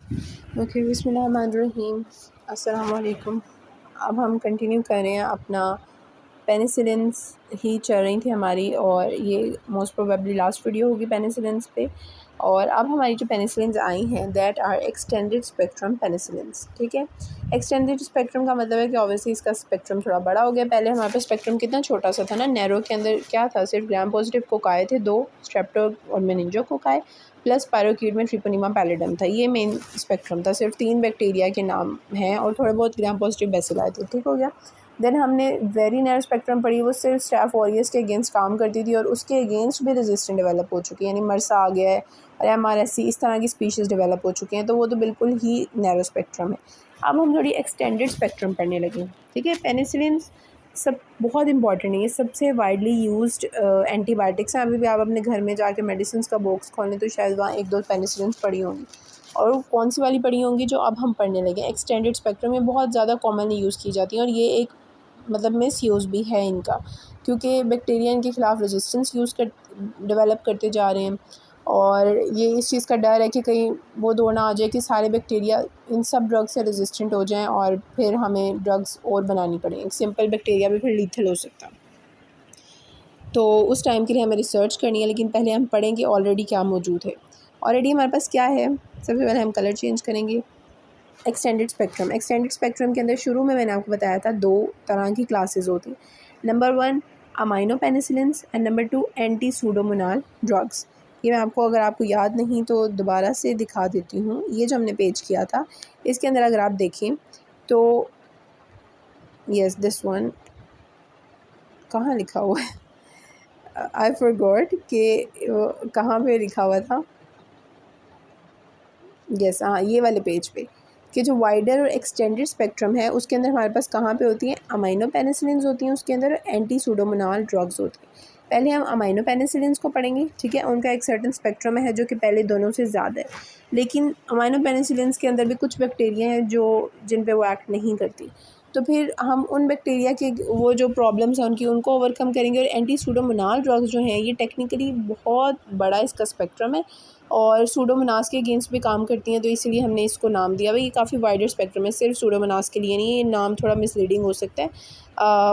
Okay, बिस्मिल्लाहिर्रहमानिर्रहीम। अस्सलाम वालेकुम। अब हम कंटिन्यू कर रहे हैं अपना पेनिसिलिन्स ही चल रही थी हमारी, और ये मोस्ट प्रोबेबली लास्ट वीडियो होगी पेनिसिलिन्स पे। और अब हमारी जो पेनिसिलिन्स आई हैं that are extended spectrum penicillins. ठीक है, एक्सटेंडेड स्पेक्ट्रम का मतलब है कि ऑब्वियसली इसका स्पेक्ट्रम थोड़ा बड़ा हो गया। पहले हमारे पास स्पेक्ट्रम कितना छोटा सा था ना, नैरो के अंदर क्या था, सिर्फ ग्राम पॉजिटिव कोकाए थे, 2 स्ट्रेप्टो और मेनिंजो कोकाए, प्लस पायरोकीट में ट्रिपोनिमा पैलिडम था। ये मेन स्पेक्ट्रम था, सिर्फ 3 बैक्टीरिया के नाम हैं और थोड़े बहुत ग्राम पॉजिटिव बेसिलाई थे। ठीक हो गया। देन हमने वेरी नैरो स्पेक्ट्रम पढ़ी, वो सिर्फ स्टाफ ऑरियस के अगेंस्ट काम करती थी और उसके अगेंस्ट भी रेजिस्टेंट डेवलप हो चुकी है, यानी मरसा आ गया है और MRSC इस तरह की स्पीशीज़ डेवलप हो चुके हैं, तो वो तो बिल्कुल ही नैरो स्पेक्ट्रम है। अब हम थोड़ी एक्सटेंडेड स्पेक्ट्रम पढ़ने लगे। ठीक है, पेनिसिलिन्स सब बहुत इंपॉर्टेंट है, ये सबसे वाइडली यूज्ड एंटीबायोटिक्स हैं। अभी भी आप अपने घर में जाके मेडिसिन का बॉक्स खोलें तो शायद वहाँ 1-2 पेनिसिलिन्स पड़ी होंगी, और कौन सी वाली पड़ी होंगी जो अब हम पढ़ने लगे। एक्सटेंडेड स्पेक्ट्रम ये बहुत ज़्यादा कॉमनली यूज़ की जाती हैं, और ये एक मतलब मिस यूज़ भी है इनका, क्योंकि बैक्टीरिया इनके ख़िलाफ़ रेजिस्टेंस डेवलप करते जा रहे हैं, और ये इस चीज़ का डर है कि कहीं वो दौड़ ना आ जाए कि सारे बैक्टीरिया इन सब ड्रग्स से रेजिस्टेंट हो जाएं और फिर हमें ड्रग्स और बनानी पड़े। एक सिंपल बैक्टीरिया भी फिर लीथल हो सकता है, तो उस टाइम के लिए हमें रिसर्च करनी है। लेकिन पहले हम पढ़ें कि ऑलरेडी क्या मौजूद है। ऑलरेडी हमारे पास क्या है, सबसे पहले हम कलर चेंज करेंगे। एक्सटेंडेड स्पेक्ट्रम, एक्सटेंडेड स्पेक्ट्रम के अंदर शुरू में मैंने आपको बताया था 2 तरह की क्लासेस होती हैं। Number 1 amino penicillins and number 2 anti pseudomonal drugs. ये मैं आपको, अगर आपको याद नहीं तो दोबारा से दिखा देती हूँ। ये जो हमने पेज किया था इसके अंदर अगर आप देखें तो यस दिस वन, कहाँ लिखा हुआ है, आई फॉरगॉट कि कहाँ पे लिखा हुआ था। यस, हाँ, ये वाले पेज पे कि जो वाइडर और एक्सटेंडेड स्पेक्ट्रम है उसके अंदर हमारे पास कहाँ पे होती हैं, अमाइनो पेनिसिलिन्स होती हैं, उसके अंदर एंटी सूडोमोनाल ड्रग्स होती हैं। पहले हम अमाइनो पेनिसिलिन्स को पढ़ेंगे। ठीक है, उनका एक सर्टेन स्पेक्ट्रम है जो कि पहले दोनों से ज़्यादा है, लेकिन अमाइनो पेनिसिलिन्स के अंदर भी कुछ बैक्टीरिया हैं जो जिन पे वो एक्ट नहीं करती। तो फिर हम उन बैक्टीरिया के वो जो प्रॉब्लम्स हैं उनको ओवरकम करेंगे। और एंटी सूडोमोनाल ड्रग्स जो हैं ये टेक्निकली बहुत बड़ा इसका स्पेक्ट्रम है और सूडोमोनास के अगेंस्ट भी काम करती हैं, तो इसीलिए हमने इसको नाम दिया। भाई ये काफ़ी वाइडर स्पेक्ट्रम है, सिर्फ सूडोमोनास के लिए नहीं, ये नाम थोड़ा मिसलीडिंग हो सकता है,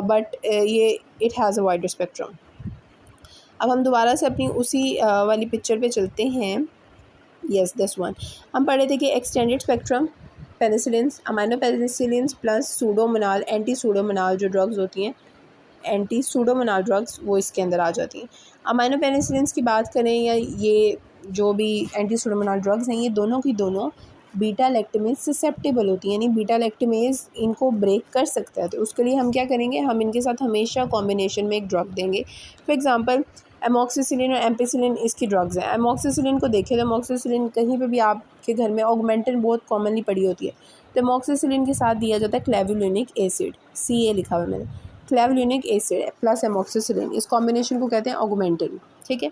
बट ये it has a wider spectrum. अब हम दोबारा से अपनी उसी वाली पिक्चर पे चलते हैं। यस दिस वन, हम पढ़े थे कि extended spectrum penicillins, amino penicillins plus pseudomonal, anti pseudomonal जो ड्रग्स होती हैं, एंटी सूडोमोनाल ड्रग्स, वो इसके अंदर आ जाती हैं। अमाइनो पेनिसिलिन्स की बात करें या ये जो भी एंटी सूडोमोनाल ड्रग्स हैं, ये दोनों की दोनों बीटा लैक्टमेज ससेप्टेबल होती हैं, यानी बीटा लैक्टमेज इनको ब्रेक कर सकता है। तो उसके लिए हम क्या करेंगे, हम इनके साथ हमेशा कॉम्बिनेशन में एक ड्रग देंगे। फॉर एग्जांपल एमॉक्सिसिलिन और एम्पिसिलिन इसकी ड्रग्स हैं। एमॉक्सिसिलिन को देखें तो एमॉक्सिसिलिन कहीं पे भी आपके घर में ऑगमेंटन बहुत कॉमनली पड़ी होती है, तो एमॉक्सिसिलिन के साथ दिया जाता है क्लेवुलिनिक एसिड, CA लिखा हुआ है मैंने, क्लेवुलिनिक एसिड प्लस एमॉक्सिसिलिन, इस कॉम्बिनेशन को कहते हैं ऑगमेंटिन। ठीक है,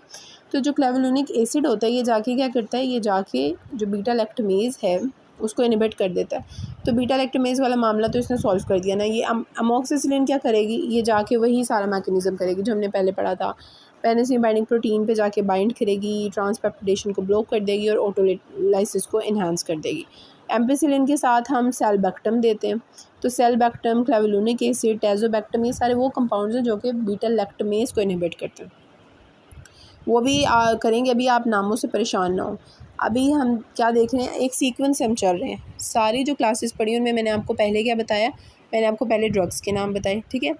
तो जो क्लेवुलिनिक एसिड होता है ये जाके क्या करता है, ये जाके जो बीटा लैक्टमेज है उसको इनहिबिट कर देता है। तो बीटा लैक्टमेज वाला मामला तो इसने सॉल्व कर दिया ना। ये अमोक्सिसिलिन क्या करेगी, ये जाके वही सारा मैकेनिज्म करेगी जो हमने पहले पढ़ा था, पेनिसिलिन बाइंडिंग प्रोटीन पे जाके बाइंड करेगी, ट्रांसपेप्टिडेशन को ब्लॉक कर देगी और ऑटोलाइसिस को इन्हांस कर देगी। एम्पिसिलिन के साथ हम सेलबैक्टम देते हैं, तो सेलबैक्टम, क्लेवुलिनिक एसिड, टेज़ोबैक्टम, ये सारे वो कंपाउंड्स हैं जो कि बीटा लैक्टमेज को इनहिबिट करते हैं। वो भी करेंगे, अभी आप नामों से परेशान ना हो। अभी हम क्या देख रहे हैं, एक सीक्वेंस से हम चल रहे हैं। सारी जो क्लासेस पढ़ी उनमें मैंने आपको पहले क्या बताया, मैंने आपको पहले ड्रग्स के नाम बताए। ठीक है,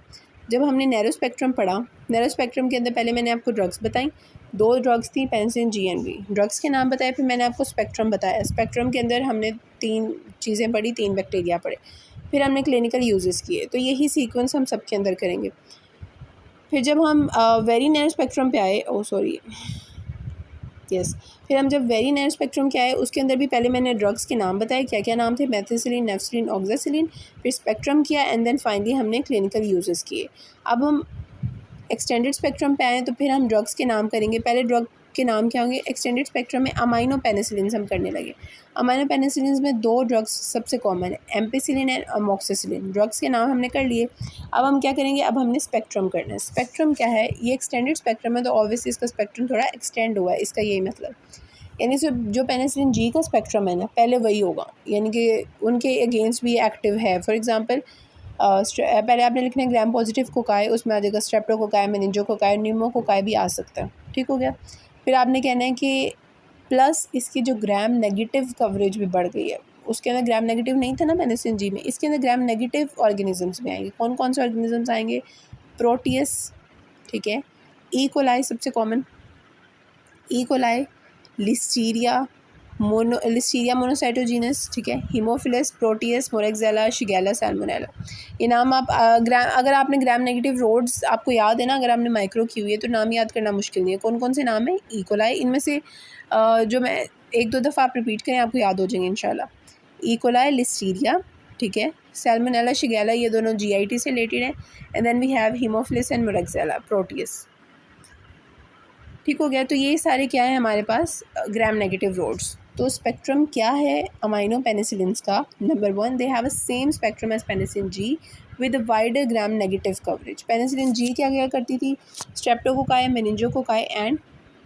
जब हमने नैरो स्पेक्ट्रम पढ़ा, नैरो स्पेक्ट्रम के अंदर पहले मैंने आपको ड्रग्स बताई, 2 ड्रग्स थी, पेनिसिलिन, GNV, ड्रग्स के नाम बताए। फिर मैंने आपको स्पेक्ट्रम बताया, स्पेक्ट्रम के अंदर हमने 3 चीज़ें पढ़ी, 3 बैक्टीरिया पढ़े, फिर हमने क्लिनिकल यूजेस किए। तो यही सीक्वेंस हम सबके अंदर करेंगे। फिर जब हम वेरी नैरो स्पेक्ट्रम पे आए, यस, फिर हम जब वेरी नैरो स्पेक्ट्रम के आए उसके अंदर भी पहले मैंने ड्रग्स के नाम बताए, क्या क्या नाम थे, मेथिसिलिन, नेफ्सिलिन, ऑक्सासिलिन, फिर स्पेक्ट्रम किया एंड देन फाइनली हमने क्लिनिकल यूजेस किए। अब हम एक्सटेंडेड स्पेक्ट्रम पे आए तो फिर हम ड्रग्स के नाम करेंगे। पहले ड्रग के नाम क्या होंगे, एक्सटेंडेड स्पेक्ट्रम में अमाइनो पेनिसिलिन्स हम करने लगे। अमाइनो पेनिसिलिन्स में 2 ड्रग्स सबसे कॉमन है, एम्पिसिलिन एंड अमोक्सिसिलिन। ड्रग्स के नाम हमने कर लिए। अब हम क्या करेंगे, अब हमने स्पेक्ट्रम करना है। स्पेक्ट्रम क्या है, ये एक्सटेंडेड स्पेक्ट्रम है तो ऑब्वियसली इसका स्पेक्ट्रम थोड़ा एक्सटेंड हुआ है, इसका यही मतलब। यानी सिर्फ जो पेनिसिलिन जी का स्पेक्ट्रम है ना पहले वही होगा, यानी कि उनके अगेंस्ट भी एक्टिव है। फॉर एग्जांपल पहले आपने लिखना है ग्राम पॉजिटिव कोकाई, उसमें आ जाएगा स्ट्रेप्टोकोकाई, मेनिंजोकोकाई, न्यूमोकोकाई भी आ सकता है। ठीक हो गया। फिर आपने कहना है कि प्लस इसकी जो ग्राम नेगेटिव कवरेज भी बढ़ गई है। उसके अंदर ग्राम नेगेटिव नहीं था ना पेनिसिलिन जी में, इसके अंदर ग्राम नेगेटिव ऑर्गेनिजम्स भी आएंगे। कौन कौन से ऑर्गेनिजम्स आएंगे? प्रोटियस, ठीक है, ई कोलाई सबसे कॉमन, ई कोलाई, लिस्टीरिया मोनोसाइटोजीनस, ठीक है, Haemophilus, proteus, moraxella, Shigella, Salmonella. ये नाम आप अगर आपने ग्राम नेगेटिव रोड्स आपको याद है ना, अगर आपने माइक्रो की हुई है तो नाम याद करना मुश्किल नहीं है। कौन कौन से नाम है? ई कोलाई, इनमें से जो मैं एक दो दफ़ा आप रिपीट करें आपको याद हो जाएंगे इंशाल्लाह। ई कोलाई, लिस्टीरिया, ठीक है, सैल्मोनेला, शिगेला, ये दोनों GIT से रिलेटेड है। And then we have haemophilus and moraxella, proteus. ठीक हो गया। तो ये सारे क्या है हमारे पास? Gram negative rods. तो स्पेक्ट्रम क्या है अमाइनो पेनिसिलिन्स का? Number 1, they have a same spectrum as penicillin G with wider gram negative coverage. Penicillin G क्या क्या करती थी? स्ट्रेप्टोकोकाई, मेनिंजोकोकाई एंड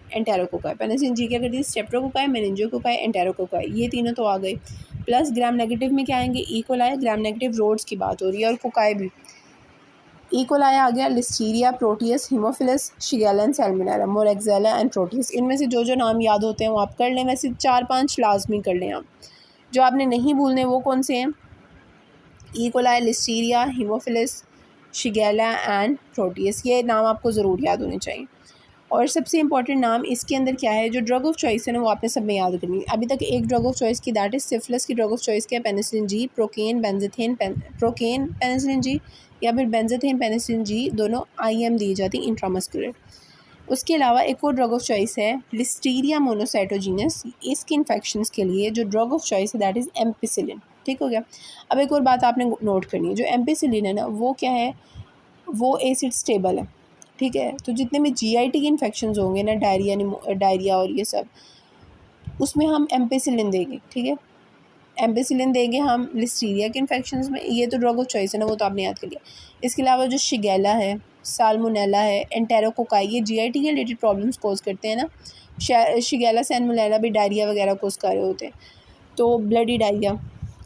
एंटेरोकोकाई। पेनिसिलिन जी क्या करती थी? स्ट्रेप्टोकोकाई, मेनिंजोकोकाई, एंटेरोकोकाई, ये तीनों तो आ गए। प्लस ग्राम नेगेटिव में क्या आएंगे? E coli, gram negative rods की बात हो रही है, और कोकाई भी। ई कोलाई आ गया, listeria, proteus, haemophilus, shigella and salmonella, moraxella and proteus. इनमें से जो जो नाम याद होते हैं वो आप कर लें, वैसे 4-5 लाजमी कर लें आप। जो आपने नहीं भूलने वो कौन से हैं? ई coli, listeria, Haemophilus, shigella and Proteus, ये नाम आपको ज़रूर याद होने चाहिए। और सबसे इंपॉर्टेंट नाम इसके अंदर क्या है? जो ड्रग ऑफ चॉइस है ना वो आपने सब में याद करनी है। अभी तक एक ड्रग ऑफ चॉइस की, दैट इज सिफिलिस की ड्रग ऑफ चॉइस क्या है? Penicillin G, procaine penicillin G या फिर बेंजाथेन पेनिसिलिन जी, दोनों IM दी जाती इंट्रामस्कुलर। उसके अलावा एक और ड्रग ऑफ चॉइस है लिस्टीरिया मोनोसाइटोजीनस। इसके इन्फेक्शंस के लिए जो ड्रग ऑफ चॉइस है दैट इज़ एम्पिसिलिन। ठीक हो गया। अब एक और बात आपने नोट करनी है, जो एम्पिसिलिन है ना वो क्या है? वो एसिड स्टेबल है। ठीक है। तो जितने भी GIT के इन्फेक्शंस होंगे ना, डायरिया और ये सब, उसमें हम एम्पिसिलिन देंगे। ठीक है, एम्पिसिलिन देंगे हम लिस्टीरिया के इन्फेक्शंस में। ये तो ड्रग ऑफ चॉइस है ना, वो तो आपने याद कर लिया। इसके अलावा जो शिगेला है, साल्मोनेला है, एंटेरोकोकाई, ये GIT के रिलेटेड प्रॉब्लम्स कोज करते हैं ना। शिगेला, सैल्मोनेला भी डायरिया वगैरह कोज कर रहे होते हैं, तो ब्लडी डायरिया।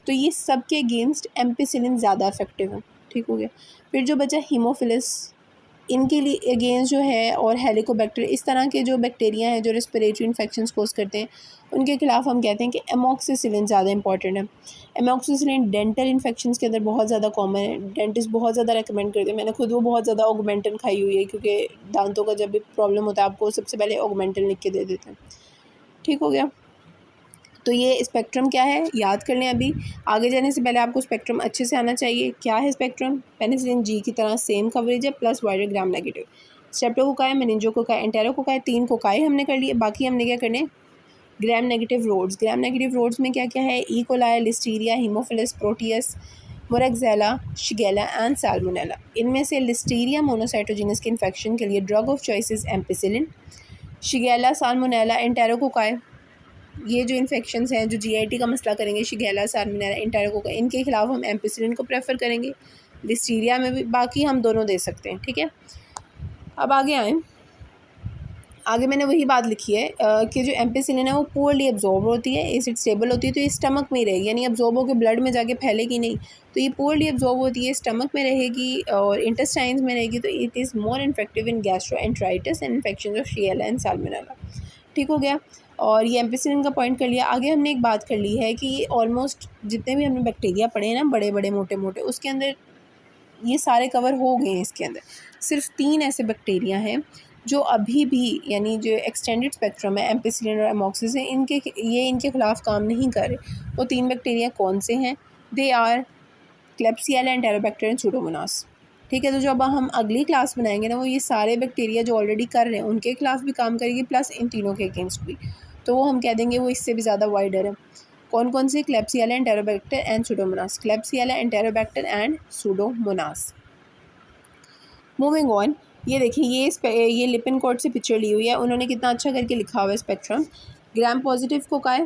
तो ये सब के अगेंस्ट एम्पिसिलिन ज़्यादा इफेक्टिव है। ठीक हो गया। फिर जो बचा हीमोफिलस, इनके लिए अगेंस्ट जो है, और हेलिकोबैक्टर, इस तरह के जो बैक्टीरिया हैं जो रेस्पिरेटरी इन्फेक्शंस कोज करते हैं, उनके खिलाफ हम कहते हैं कि एमोक्सिसिलिन ज़्यादा इंपॉर्टेंट है। एमोक्सिसिलिन डेंटल इन्फेक्शंस के अंदर बहुत ज़्यादा कॉमन है, डेंटिस्ट बहुत ज़्यादा रेकमेंड करते हैं। मैंने खुद वो बहुत ज़्यादा ऑगमेंटन खाई हुई है, क्योंकि दांतों का जब भी प्रॉब्लम होता है आपको सबसे पहले ऑगमेंटन लिख के दे देते हैं। ठीक हो गया। तो ये स्पेक्ट्रम क्या है याद कर लें। अभी आगे जाने से पहले आपको स्पेक्ट्रम अच्छे से आना चाहिए। क्या है स्पेक्ट्रम? पेनिसिलिन जी की तरह सेम कवरेज है, plus wider gram negative. Streptococci, मेनिंजोकोकाई, एंटेरोकोकाई, 3 कोकाई हमने कर लिए। बाकी हमने क्या करने? Gram negative rods. Gram negative rods में क्या क्या है? E coli, listeria, haemophilus, proteus, moraxella, shigella and salmonella. इनमें से लिस्टीरिया मोनोसाइटोजिनस के इन्फेक्शन के लिए drug of choice ampicillin. Shigella, salmonella, enterococci, ये जो इन्फेक्शंस हैं जो GIT का मसला करेंगे, शिगेला, साल्मोनेला, एंटेरोकोकाई, इनके खिलाफ हम एम्पिसिलिन को प्रेफर करेंगे। लिस्टीरिया में भी बाकी हम दोनों दे सकते हैं। ठीक है। अब आगे आएँ। आगे मैंने वही बात लिखी है कि जो एम्पिसिलिन है वो पुअरली एब्जॉर्ब होती है, एसिड स्टेबल होती है, तो ये स्टमक में ही रहेगी, यानी एब्जॉर्ब होकर ब्लड में जाके फैलेगी नहीं। तो ये पुअरली एब्जॉर्ब होती है, स्टमक में रहेगी और इंटेस्टाइन्स में रहेगी। तो it is more effective in gastroenteritis and infection of Shigella and salmonella. ठीक हो गया। और ये एम्पिसिलिन का पॉइंट कर लिया। आगे हमने एक बात कर ली है कि ये ऑलमोस्ट जितने भी हमने बैक्टीरिया पढ़े हैं ना, बड़े बड़े मोटे मोटे, उसके अंदर ये सारे कवर हो गए हैं। इसके अंदर सिर्फ 3 ऐसे बैक्टीरिया हैं जो अभी भी, यानी जो एक्सटेंडेड स्पेक्ट्रम है एम्पिसिलिन और एमोक्सिसिलिन, इनके खिलाफ काम नहीं कर रहे। वो 3 बैक्टीरिया कौन से हैं? They are klebsiella, enterobacter and pseudomonas. ठीक है। तो जब हम अगली क्लास बनाएंगे ना, वो ये सारे बैक्टीरिया जो ऑलरेडी कर रहे हैं उनके खिलाफ भी काम करेगी, प्लस इन तीनों के अगेंस्ट भी। तो वो हम कह देंगे वो इससे भी ज़्यादा वाइडर है। कौन कौन से? Klebsiella, enterobacter and pseudomonas. Klebsiella, enterobacter and pseudomonas. Moving on. ये देखिए, ये लिपिनकोड से पिक्चर ली हुई है, उन्होंने कितना अच्छा करके लिखा हुआ है स्पेक्ट्रम। ग्राम पॉजिटिव कोकाई,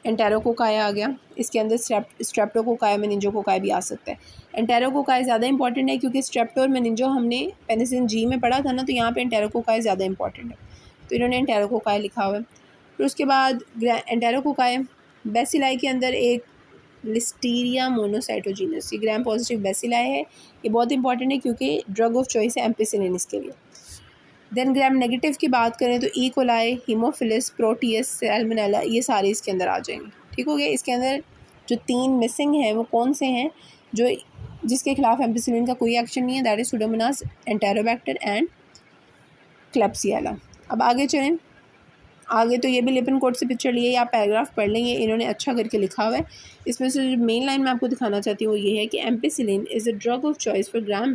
एंटेरोकोकाई आ गया। इसके अंदर स्ट्रेप्टोकोकाई, मेनिंजोकोकाई भी आ सकता है। एंटेरोकोकाई ज़्यादा इंपॉर्टेंट है क्योंकि स्ट्रेप्टो और मेनिंजो हमने पेनिसिलिन जी में पढ़ा था ना, तो यहाँ पे एंटेरोकोकाई ज़्यादा इंपॉर्टेंट है, तो इन्होंने एंटेरोकोकाई लिखा हुआ है। फिर उसके बाद एंटेरोकोकाई, बेसिलाई के अंदर एक लिस्टीरिया मोनोसाइटोजीनस, ये ग्राम पॉजिटिव बेसिलाई है, ये बहुत इंपॉर्टेंट है क्योंकि ड्रग ऑफ चॉइस है एम्पिसिलिन इसके लिए। देन ग्राम नेगेटिव की बात करें तो E coli, Haemophilus, Proteus, Salmonella, ये सारे इसके अंदर आ जाएंगे। ठीक हो गया। इसके अंदर जो 3 मिसिंग हैं वो कौन से हैं, जो जिसके खिलाफ एम्पिसिलिन का कोई एक्शन नहीं है, that is pseudomonas, enterobacter and klebsiella. अब आगे चलें, आगे तो ये भी लिपिनकोड से पिक्चर लिए, आप पैराग्राफ पढ़ लेंगे, इन्होंने अच्छा करके लिखा हुआ है। इसमें से जो मेन लाइन मैं आपको दिखाना चाहती हूँ वो ये है कि ampicillin is a drug of choice for gram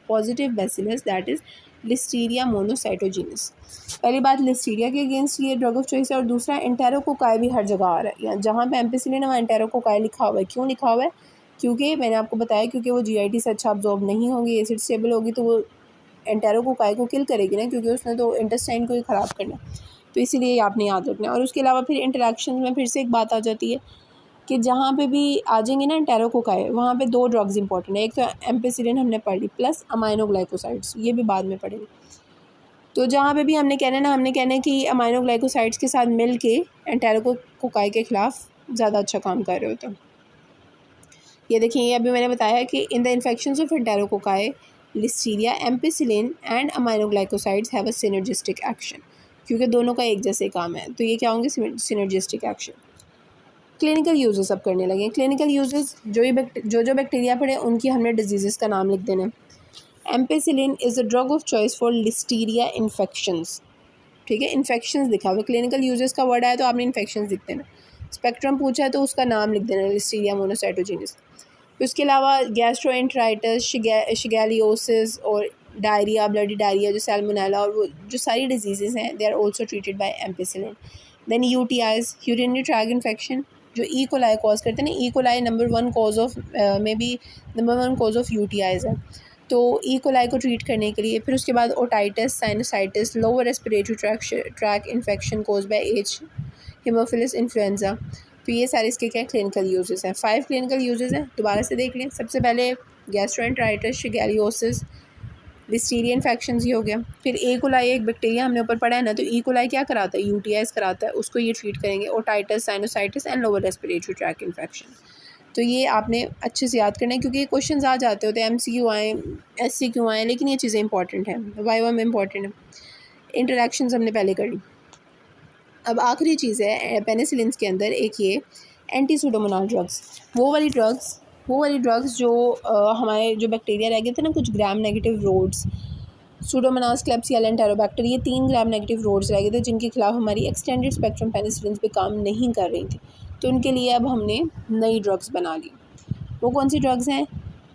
positive bacillus that is listeria monocytogenes. पहली बात, लिस्टीरिया के अगेंस्ट ये ड्रग ऑफ चॉइस है, और दूसरा एंटेरोकोकाई भी हर जगह आ रहा है, या जहाँ पे एम्पिसिलिन है वहाँ एंटेरोकोकाई लिखा हुआ है। क्यों लिखा हुआ है? क्योंकि मैंने आपको बताया क्योंकि वो जीआईटी से अच्छा अब्जॉर्ब नहीं होगी, एसिड स्टेबल होगी, तो वो एंटेरोकोकाई को किल करेगी ना, क्योंकि उसने तो इंटेस्टाइन को ही ख़राब करना, तो इसीलिए आपने याद रखना है। और उसके अलावा फिर इंटरेक्शन में फिर से एक बात आ जाती है कि जहाँ पे भी आ जाएंगे ना एंटेरोकोकाई, वहाँ पे 2 ड्रग्स इंपॉर्टेंट है, एक तो एम्पिसिलिन हमने पढ़ ली, प्लस अमाइनोग्लाइकोसाइड्स, ये भी बाद में पढ़ेंगे। तो जहाँ पे भी हमने कहना है कि अमाइनोग्लाइकोसाइड्स के साथ मिल के एंटेरोकोकाई के ख़िलाफ़ ज़्यादा अच्छा काम कर रहे होते हैं। ये देखिए, ये अभी मैंने बताया कि in the infections of enterococci, listeria, ampicillin and aminoglycosides have a synergistic action, क्योंकि दोनों का एक जैसे काम है, तो ये क्या होंगे? Synergistic action. क्लिनिकल यूजेस अब करने लगे। क्लिनिकल यूजेस, जो बैक्टीरिया पढ़े उनकी हमने डिजीज़ का नाम लिख देना है। Ampicillin is a drug of choice for Listeria infections. ठीक है, इन्फेक्शंस लिखा हुआ, क्लिनिकल यूजेस का वर्ड आया तो आपने इन्फेक्शंस लिख देना। स्पेक्ट्रम पूछा है तो उसका नाम लिख देना, लिस्टीरिया मोनोसाइटोजीनस। उसके अलावा गैस्ट्रोएंटराइटिस, शिगेलियोसिस और डायरिया, ब्लडी डायरिया, जो सैल्मोनेला और वो जो सारी डिजीज़ हैं, they are also treated by ampicillin. Then UTIs, urinary tract infection, जो ई कोलाई कॉज करते हैं ना, E coli number 1 cause of number 1 cause of UTIs है, तो ई कोलाई को ट्रीट करने के लिए। फिर उसके बाद otitis, sinusitis, lower respiratory tract infection cause by H, Haemophilus influenza, तो ये सारे इसके क्या क्लिनिकल यूजेस हैं। 5 क्लिनिकल यूजेस हैं, दोबारा से देख लें। सबसे पहले गैस्ट्रोएंटराइटिस, शिगेलियोसिस, लिस्टीरिया इन्फेक्शंस, ये हो गया। फिर ई कोलाई एक बैक्टीरिया हमने ऊपर पढ़ा है ना, तो ई कोलाई क्या कराता है? यूटीआईज कराता है, उसको ये ट्रीट करेंगे। Otitis, sinusitis and lower respiratory tract infection, तो ये आपने अच्छे से याद करना है, क्योंकि ये क्वेश्चन आ जाते होते हैं, MCQ आए, SCQ आए, लेकिन ये चीज़ें इंपॉर्टेंट हैं, वाइवा में इंपॉर्टेंट है। इंटरेक्शंस हमने पहले कर ली। अब आखिरी चीज़ है पेनिसिलिन के अंदर एक ये एंटी सुडोमोनास ड्रग्स, वो वाली ड्रग्स जो हमारे जो बैक्टीरिया रह गए थे ना, कुछ gram negative rods, pseudomonas, klebsiella, enterobacter, ये 3 ग्राम नेगेटिव रोड्स रह गए थे जिनके खिलाफ हमारी एक्सटेंडेड स्पेक्ट्रम पेनिसिलिन पे काम नहीं कर रही थी, तो उनके लिए अब हमने नई ड्रग्स बना ली। वो कौन सी ड्रग्स हैं?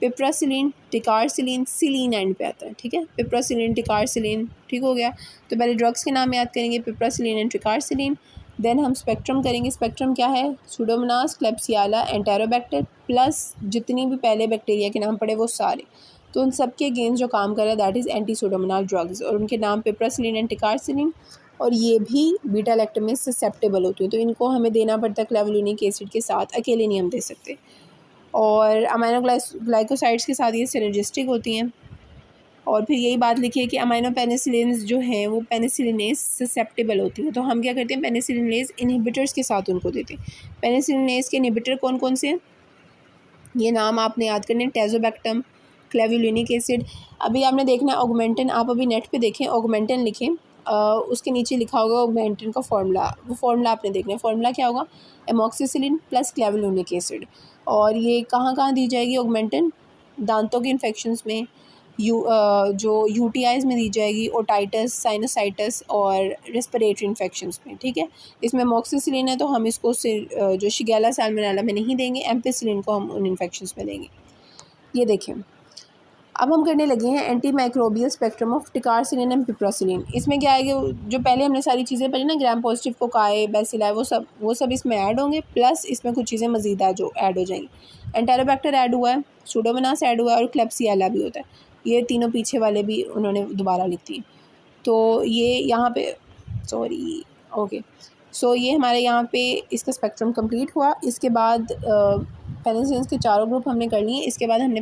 पिप्रासिलिन, टिकारसिलिन, सिलीन एंड पे आता है। ठीक है, पिप्रासिलिन, टिकारसिलिन, ठीक हो गया। तो पहले ड्रग्स के नाम याद करेंगे, पिप्रासिलिन एंड टिकारसिलिन। देन हम स्पेक्ट्रम करेंगे, स्पेक्ट्रम क्या है? सुडोमोनास, क्लेब्सिएला, एंटेरोबैक्टर, प्लस जितनी भी पहले बैक्टीरिया के नाम पड़े वो सारे, तो उन सब के अगेंस्ट जो काम कर रहा है that is anti Pseudomonas drugs, और उनके नाम पिप्रासिलिन एंड टिकारसिलिन, और ये भी बीटा लैक्टम में ससेप्टेबल होती है, तो इनको हमें देना पड़ता है क्लेवुलिनिक एसिड के साथ, अकेले नहीं हम दे सकते। और अमाइनोग्लाइकोसाइड्स के साथ ये सिनर्जिस्टिक होती हैं। और फिर यही बात लिखी है कि अमाइनो पेनिसिलिन्स जो हैं वो पेनिसिलिनेज ससेप्टेबल होती हैं, तो हम क्या करते हैं? पेनिसिलिनेज इनहिबिटर्स के साथ उनको देते हैं। पेनिसिलिनेज के इनहिबिटर कौन कौन से हैं? ये नाम आपने याद करने, टेजोबैक्टम, क्लेवुलिनिक एसिड। अभी आपने देखना है ऑगमेंटिन, आप अभी नेट पे देखें, ऑगमेंटिन लिखें, उसके नीचे लिखा होगा ऑगमेंटिन का फार्मूला, वो फार्मूला आपने देखना है। फार्मूला क्या होगा? Amoxicillin plus क्लेवुलिनिक acid. और ये कहाँ कहाँ दी जाएगी ऑगमेंटिन? दांतों के इन्फेक्शंस में, जो यूटीआईज में दी जाएगी, ओटाइटिस, साइनोसाइटिस और रेस्पिरेटरी इन्फेक्शंस में। ठीक है, इसमें एमॉक्सिसिलिन है तो हम इसको जो शिगेला सैल्मोनेला में नहीं देंगे, एम्पिसिलिन को हम उन इन्फेक्शंस में देंगे। ये देखें, अब हम करने लगे हैं anti microbial spectrum of ticarcillin and piperacillin. इसमें क्या आएगा? जो पहले हमने सारी चीज़ें पढ़ी ना, ग्राम पॉजिटिव, कोकाई, बेसिलाई, वो सब इसमें ऐड होंगे, प्लस इसमें कुछ चीज़ें मज़ीद जो ऐड हो जाएंगी। एंटेरोबैक्टर ऐड हुआ है, सुडोमोनास ऐड हुआ है, और क्लेब्सिएला भी होता है। ये तीनों पीछे वाले भी उन्होंने दोबारा लिख दिए, तो ये यहाँ पे सो ये हमारे यहाँ पे इसका स्पेक्ट्रम कंप्लीट हुआ। इसके बाद पेनिसिलिन के चारों ग्रुप हमने कर लिए। इसके बाद हमने